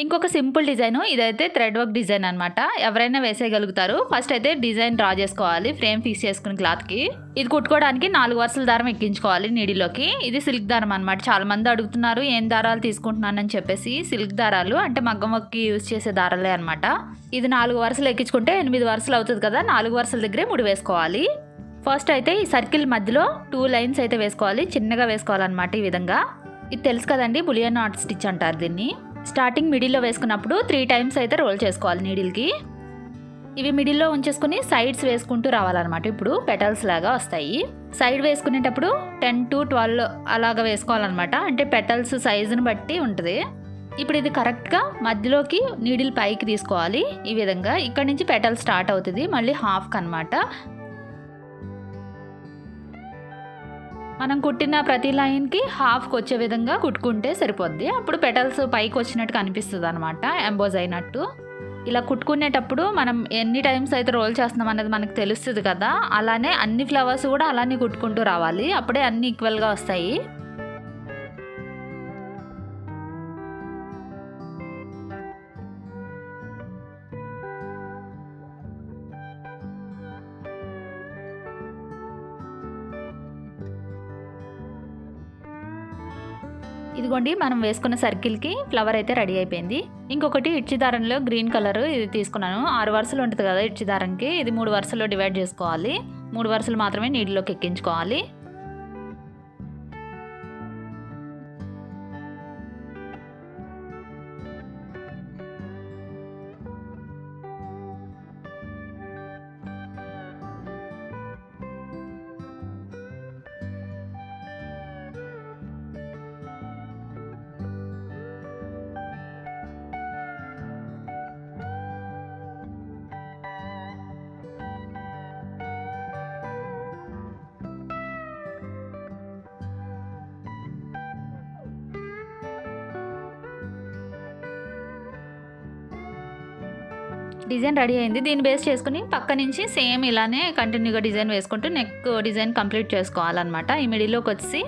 ఇంకొక simple design ఇదైతే thread work design అనమాట. ఎవరైనా వేసేయగలుగుతారు. ఫస్ట్ అయితే డిజైన్ డ్రా చేసుకోవాలి ఫ్రేమ్ ఫిక్స్ చేసుకుని క్లాత్కి. ఇది కుట్టుకోవడానికి 4 వరుసల దారం ఎక్కించుకోవాలి నీడిలోకి. ఇది సిల్క్ దారం అనమాట. చాలా మంది అడుగుతున్నారు ఏం దారాలు తీసుకుంటున్నానని చెప్పేసి. సిల్క్ దారాలు అంటే మగ్గం వర్క్కి యూజ్ చేసే దారాలే అనమాట. ఇది 4 వరుసలు ఎక్కించుకుంటే 8 వరుసలు అవుతుంది కదా. 4 వరుసల దగ్గరే ముడి వేసుకోవాలి. ఫస్ట్ అయితే ఈ సర్కిల్ మధ్యలో 2 లైన్స్ అయితే వేసుకోవాలి. చిన్నగా వేసుకోవాలన్నమాట ఈ విధంగా. ఇది తెలుసు కదండి, బులియన్ నాట్ స్టిచ్ అంటారు దీన్ని. స్టార్టింగ్ మిడిల్లో వేసుకున్నప్పుడు 3 టైమ్స్ అయితే రోల్ చేసుకోవాలి నీడిల్కి. ఇవి మిడిల్లో ఉంచేసుకుని సైడ్స్ వేసుకుంటూ రావాలన్నమాట. ఇప్పుడు పెటల్స్ లాగా వస్తాయి. సైడ్ వేసుకునేటప్పుడు 10 to 12 అలాగా వేసుకోవాలన్నమాట. అంటే పెటల్స్ సైజుని బట్టి ఉంటుంది. ఇప్పుడు ఇది కరెక్ట్గా మధ్యలోకి నీడిల్ పైకి తీసుకోవాలి. ఈ విధంగా ఇక్కడ నుంచి పెటల్ స్టార్ట్ అవుతుంది. మళ్ళీ హాఫ్కి అనమాట. మనం కుట్టిన ప్రతి లైన్కి హాఫ్కి వచ్చే విధంగా కుట్టుకుంటే సరిపోద్ది. అప్పుడు పెటల్స్ పైకి వచ్చినట్టు కనిపిస్తుంది అనమాట, ఎంబోజ్ అయినట్టు. ఇలా కుట్టుకునేటప్పుడు మనం ఎన్ని టైమ్స్ అయితే రోల్ చేస్తున్నాం అనేది మనకు తెలుస్తుంది కదా. అలానే అన్ని ఫ్లవర్స్ కూడా అలానే కుట్టుకుంటూ రావాలి. అప్పుడే అన్ని ఈక్వల్గా వస్తాయి. ఇదిగోండి మనం వేసుకున్న సర్కిల్కి ఫ్లవర్ అయితే రెడీ అయిపోయింది. ఇంకొకటి ఇడ్చి దారంలో గ్రీన్ కలర్ ఇది తీసుకున్నాను. 6 వరుసలు ఉంటుంది కదా ఇడ్చి దారంకి. ఇది 3 వరుసల్లో డివైడ్ చేసుకోవాలి. 3 వరుసలు మాత్రమే నీటిలోకి ఎక్కించుకోవాలి. డిజైన్ రెడీ అయింది. దీన్ని బేస్ చేసుకుని పక్క నుంచి సేమ్ ఇలానే కంటిన్యూగా డిజైన్ వేసుకుంటూ నెక్ డిజైన్ కంప్లీట్ చేసుకోవాలన్నమాట. ఈ మిడిల్లోకి వచ్చి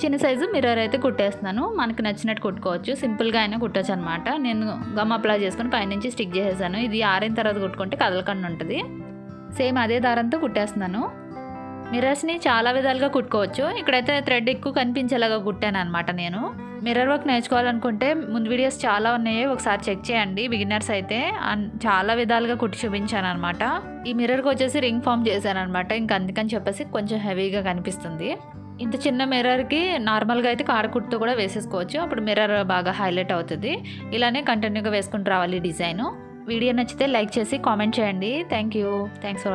చిన్న సైజు మిర్రర్ అయితే కుట్టేస్తున్నాను. మనకి నచ్చినట్టు కుట్టుకోవచ్చు. సింపుల్గా అయినా కుట్టచ్చు అనమాట. నేను గమ్ అప్లై చేసుకుని పైనుంచి స్టిక్ చేసేసాను. ఇది ఆరిన తర్వాత కుట్టుకుంటే కదలకుండా ఉంటుంది. సేమ్ అదే దారంతో కుట్టేస్తున్నాను. మిర్రర్స్ని చాలా విధాలుగా కుట్టుకోవచ్చు. ఇక్కడైతే థ్రెడ్ ఎక్కువ కనిపించేలాగా కుట్టాను అనమాట. నేను మిర్రర్ వర్క్ నేర్చుకోవాలనుకుంటే ముందు వీడియోస్ చాలా ఉన్నాయి, ఒకసారి చెక్ చేయండి. బిగినర్స్ అయితే చాలా విధాలుగా కుట్టి చూపించాను అనమాట. ఈ మిర్రర్కి వచ్చేసి రింగ్ ఫామ్ చేశాను అనమాట. ఇంకా అందుకని చెప్పేసి కొంచెం హెవీగా కనిపిస్తుంది. ఇంత చిన్న మిర్రర్కి నార్మల్గా అయితే కాడ కుట్టుతో కూడా వేసేసుకోవచ్చు. అప్పుడు మిర్రర్ బాగా హైలైట్ అవుతుంది. ఇలానే కంటిన్యూగా వేసుకుంటూ రావాలి డిజైన్. వీడియో నచ్చితే లైక్ చేసి కామెంట్ చేయండి. Thanks for watching.